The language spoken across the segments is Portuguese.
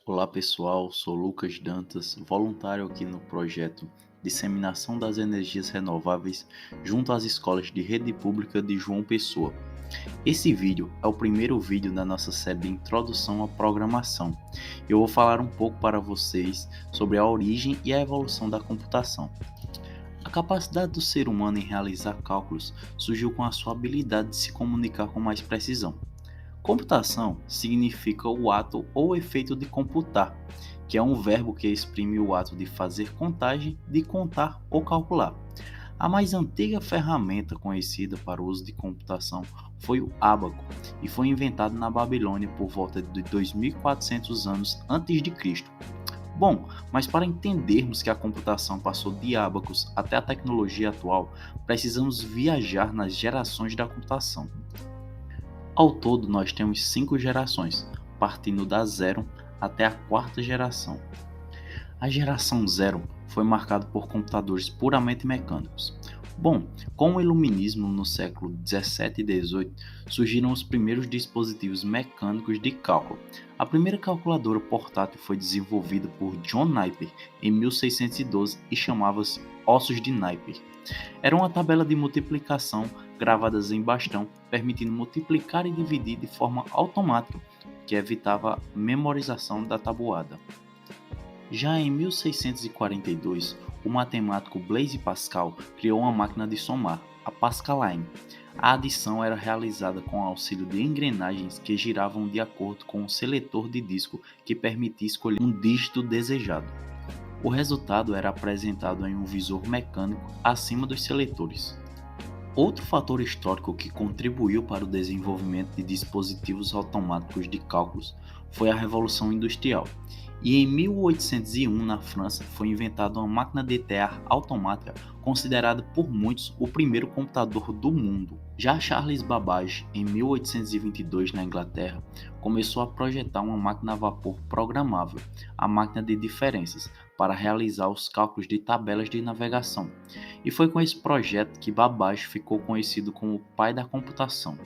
Olá pessoal, sou Lucas Dantas, voluntário aqui no projeto Disseminação das Energias Renováveis junto às escolas de rede pública de João Pessoa. Esse vídeo é o primeiro vídeo da nossa série de Introdução à Programação. Eu vou falar um pouco para vocês sobre a origem e a evolução da computação. A capacidade do ser humano em realizar cálculos surgiu com a sua habilidade de se comunicar com mais precisão. Computação significa o ato ou efeito de computar, que é um verbo que exprime o ato de fazer contagem, de contar ou calcular. A mais antiga ferramenta conhecida para o uso de computação foi o ábaco e foi inventado na Babilônia por volta de 2400 anos antes de Cristo. Bom, mas para entendermos que a computação passou de ábacos até a tecnologia atual, precisamos viajar nas gerações da computação. Ao todo, nós temos 5 gerações, partindo da zero até a quarta geração. A geração zero foi marcada por computadores puramente mecânicos. Bom, com o iluminismo no século 17 e 18, surgiram os primeiros dispositivos mecânicos de cálculo. A primeira calculadora portátil foi desenvolvida por John Napier em 1612 e chamava-se Ossos de Napier. Era uma tabela de multiplicação gravadas em bastão, permitindo multiplicar e dividir de forma automática, que evitava a memorização da tabuada. Já em 1642, o matemático Blaise Pascal criou uma máquina de somar, a Pascaline. A adição era realizada com o auxílio de engrenagens que giravam de acordo com um seletor de disco que permitia escolher um dígito desejado. O resultado era apresentado em um visor mecânico acima dos seletores. Outro fator histórico que contribuiu para o desenvolvimento de dispositivos automáticos de cálculos foi a Revolução Industrial. E em 1801, na França, foi inventada uma máquina de tear automática considerada por muitos o primeiro computador do mundo. Já Charles Babbage, em 1822, na Inglaterra, começou a projetar uma máquina a vapor programável, a máquina de diferenças, para realizar os cálculos de tabelas de navegação. E foi com esse projeto que Babbage ficou conhecido como o pai da computação.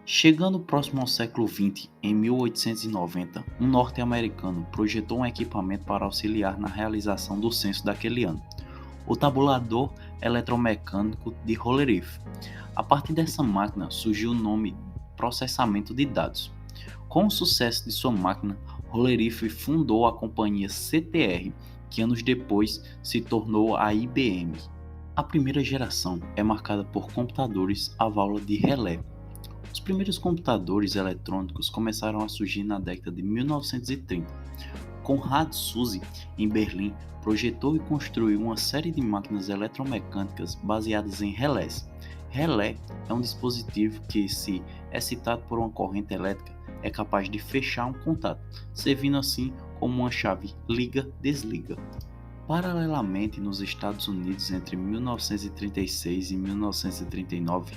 Chegando próximo ao século XX, em 1890, um norte-americano projetou um equipamento para auxiliar na realização do censo daquele ano, o tabulador eletromecânico de Hollerith. A partir dessa máquina surgiu o nome processamento de dados. Com o sucesso de sua máquina, Hollerith fundou a companhia CTR, que anos depois se tornou a IBM. A primeira geração é marcada por computadores à válvula de relé. Os primeiros computadores eletrônicos começaram a surgir na década de 1930. Konrad Zuse, em Berlim, projetou e construiu uma série de máquinas eletromecânicas baseadas em relés. Relé é um dispositivo que, se excitado por uma corrente elétrica, é capaz de fechar um contato, servindo assim como uma chave liga-desliga. Paralelamente, nos Estados Unidos, entre 1936 e 1939,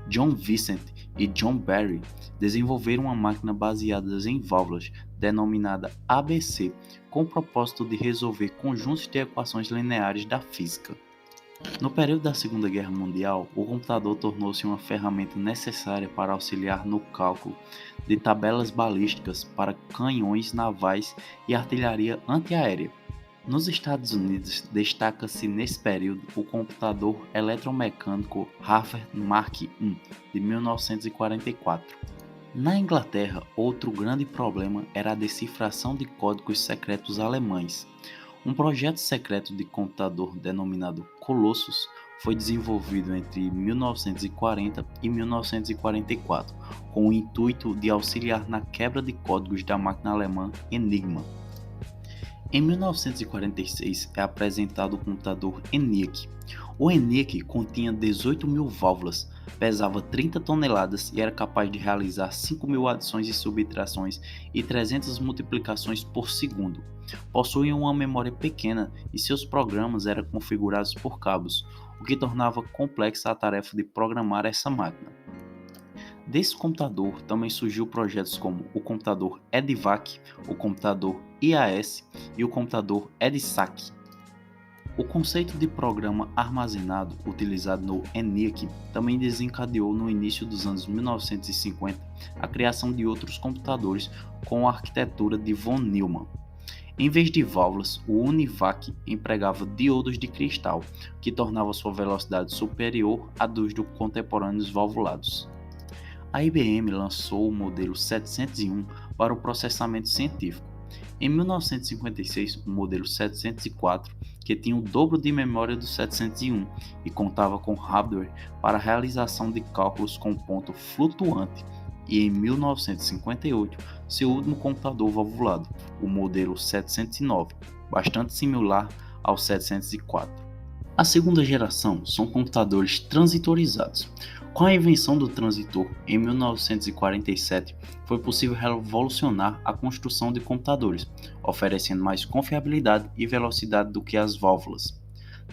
John Vincent e John Barry desenvolveram uma máquina baseada em válvulas, denominada ABC, com o propósito de resolver conjuntos de equações lineares da física. No período da Segunda Guerra Mundial, o computador tornou-se uma ferramenta necessária para auxiliar no cálculo de tabelas balísticas para canhões navais e artilharia antiaérea. Nos Estados Unidos, destaca-se nesse período o computador eletromecânico Harvard Mark I, de 1944. Na Inglaterra, outro grande problema era a decifração de códigos secretos alemães. Um projeto secreto de computador denominado Colossus foi desenvolvido entre 1940 e 1944, com o intuito de auxiliar na quebra de códigos da máquina alemã Enigma. Em 1946 é apresentado o computador ENIAC. O ENIAC continha 18.000 válvulas, pesava 30 toneladas e era capaz de realizar 5.000 adições e subtrações e 300 multiplicações por segundo. Possuía uma memória pequena e seus programas eram configurados por cabos, o que tornava complexa a tarefa de programar essa máquina. Desse computador também surgiu projetos como o computador EDVAC, o computador IAS e o computador EDSAC. O conceito de programa armazenado utilizado no ENIAC também desencadeou no início dos anos 1950 a criação de outros computadores com a arquitetura de von Neumann. Em vez de válvulas, o UNIVAC empregava diodos de cristal, que tornava sua velocidade superior à dos contemporâneos valvulados. A IBM lançou o modelo 701 para o processamento científico. Em 1956, o modelo 704, que tinha o dobro de memória do 701 e contava com hardware para a realização de cálculos com ponto flutuante, e em 1958, seu último computador valvulado, o modelo 709, bastante similar ao 704. A segunda geração são computadores transitorizados. Com a invenção do transitor em 1947, foi possível revolucionar a construção de computadores, oferecendo mais confiabilidade e velocidade do que as válvulas.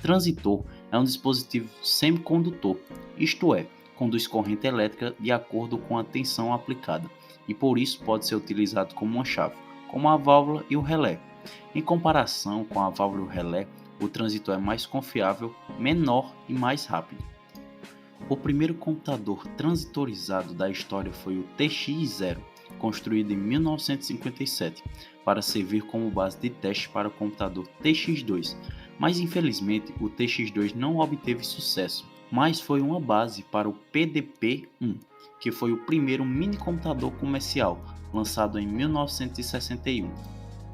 Transitor é um dispositivo semicondutor, isto é, conduz corrente elétrica de acordo com a tensão aplicada, e por isso pode ser utilizado como uma chave, como a válvula e o relé. Em comparação com a válvula e o relé, o transitor é mais confiável, menor e mais rápido. O primeiro computador transitorizado da história foi o TX-0, construído em 1957, para servir como base de teste para o computador TX-2, mas infelizmente o TX-2 não obteve sucesso, mas foi uma base para o PDP-1, que foi o primeiro minicomputador comercial, lançado em 1961.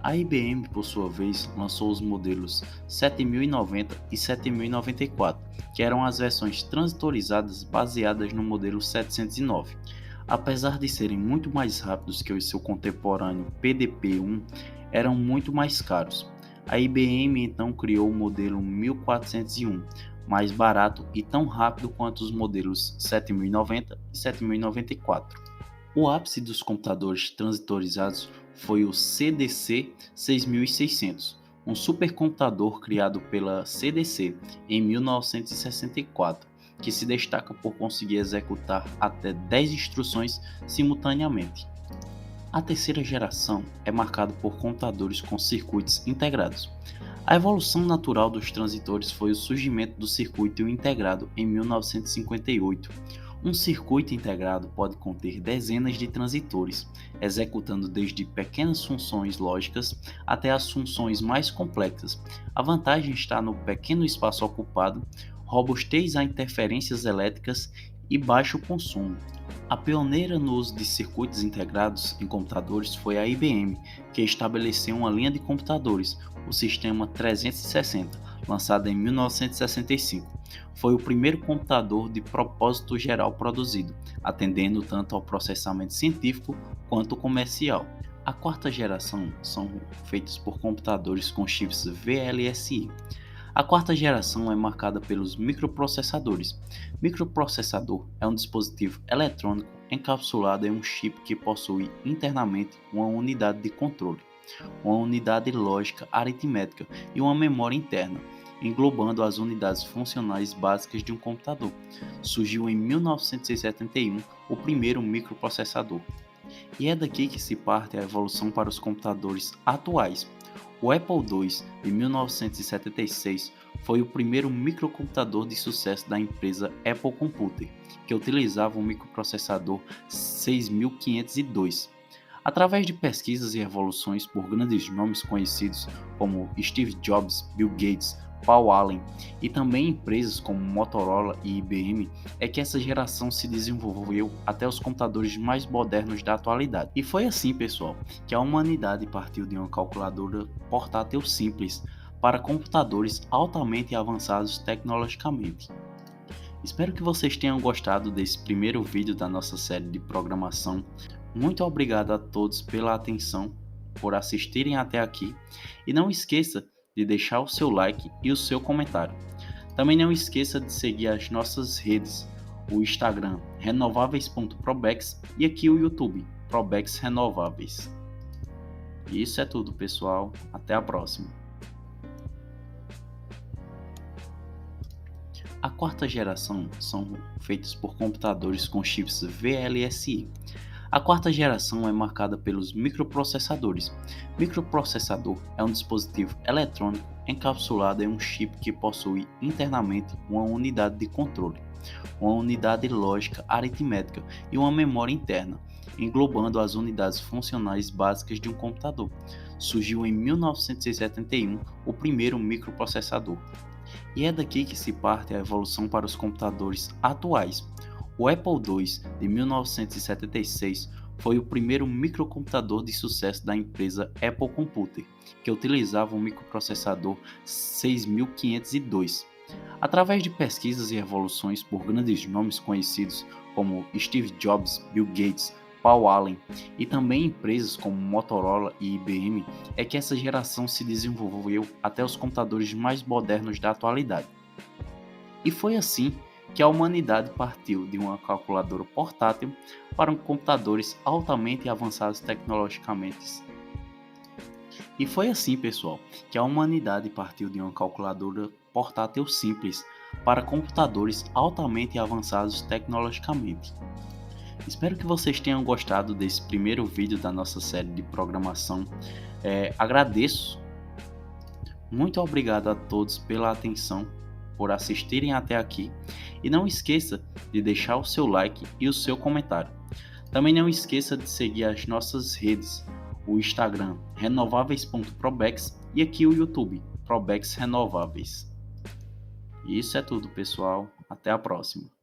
A IBM, por sua vez, lançou os modelos 7090 e 7094, que eram as versões transitorizadas baseadas no modelo 709. Apesar de serem muito mais rápidos que o seu contemporâneo PDP-1, eram muito mais caros. A IBM então criou o modelo 1401, mais barato e tão rápido quanto os modelos 7090 e 7094. O ápice dos computadores transitorizados foi o CDC 6600, um supercomputador criado pela CDC em 1964, que se destaca por conseguir executar até 10 instruções simultaneamente. A terceira geração é marcada por computadores com circuitos integrados. A evolução natural dos transitores foi o surgimento do circuito integrado em 1958. Um circuito integrado pode conter dezenas de transitores, executando desde pequenas funções lógicas até as funções mais complexas. A vantagem está no pequeno espaço ocupado, robustez a interferências elétricas e baixo consumo. A pioneira no uso de circuitos integrados em computadores foi a IBM, que estabeleceu uma linha de computadores, o Sistema 360, lançado em 1965. Foi o primeiro computador de propósito geral produzido, atendendo tanto ao processamento científico quanto comercial. A quarta geração são feitos por computadores com chips VLSI. A quarta geração é marcada pelos microprocessadores. Microprocessador é um dispositivo eletrônico encapsulado em um chip que possui internamente uma unidade de controle, uma unidade lógica aritmética e uma memória interna, englobando as unidades funcionais básicas de um computador. Surgiu em 1971 o primeiro microprocessador. E é daqui que se parte a evolução para os computadores atuais. O Apple II, de 1976, foi o primeiro microcomputador de sucesso da empresa Apple Computer, que utilizava o microprocessador 6502. Através de pesquisas e evoluções por grandes nomes conhecidos como Steve Jobs, Bill Gates, Paul Allen e também empresas como Motorola e IBM, é que essa geração se desenvolveu até os computadores mais modernos da atualidade. E foi assim, pessoal, que a humanidade partiu de uma calculadora portátil simples para computadores altamente avançados tecnologicamente. Espero que vocês tenham gostado desse primeiro vídeo da nossa série de programação. Muito obrigado a todos pela atenção, por assistirem até aqui, e não esqueça de deixar o seu like e o seu comentário. Também não esqueça de seguir as nossas redes, o Instagram renováveis.probex e aqui o YouTube Probex Renováveis. E isso é tudo, pessoal. Até a próxima. A quarta geração são feitos por computadores com chips VLSI. A quarta geração é marcada pelos microprocessadores. Microprocessador é um dispositivo eletrônico encapsulado em um chip que possui internamente uma unidade de controle, uma unidade lógica aritmética e uma memória interna, englobando as unidades funcionais básicas de um computador. Surgiu em 1971 o primeiro microprocessador. E é daqui que se parte a evolução para os computadores atuais. O Apple II de 1976 foi o primeiro microcomputador de sucesso da empresa Apple Computer, que utilizava um microprocessador 6502. Através de pesquisas e evoluções por grandes nomes conhecidos como Steve Jobs, Bill Gates, Paul Allen e também empresas como Motorola e IBM, é que essa geração se desenvolveu até os computadores mais modernos da atualidade. E foi assim que a humanidade partiu de uma calculadora portátil para computadores altamente avançados tecnologicamente. E foi assim, pessoal, que a humanidade partiu de uma calculadora portátil simples para computadores altamente avançados tecnologicamente. Espero que vocês tenham gostado desse primeiro vídeo da nossa série de programação. Agradeço. Muito obrigado a todos pela atenção, por assistirem até aqui. E não esqueça de deixar o seu like e o seu comentário. Também não esqueça de seguir as nossas redes, o Instagram renováveis.probex e aqui o YouTube Probex Renováveis. E isso é tudo, pessoal. Até a próxima.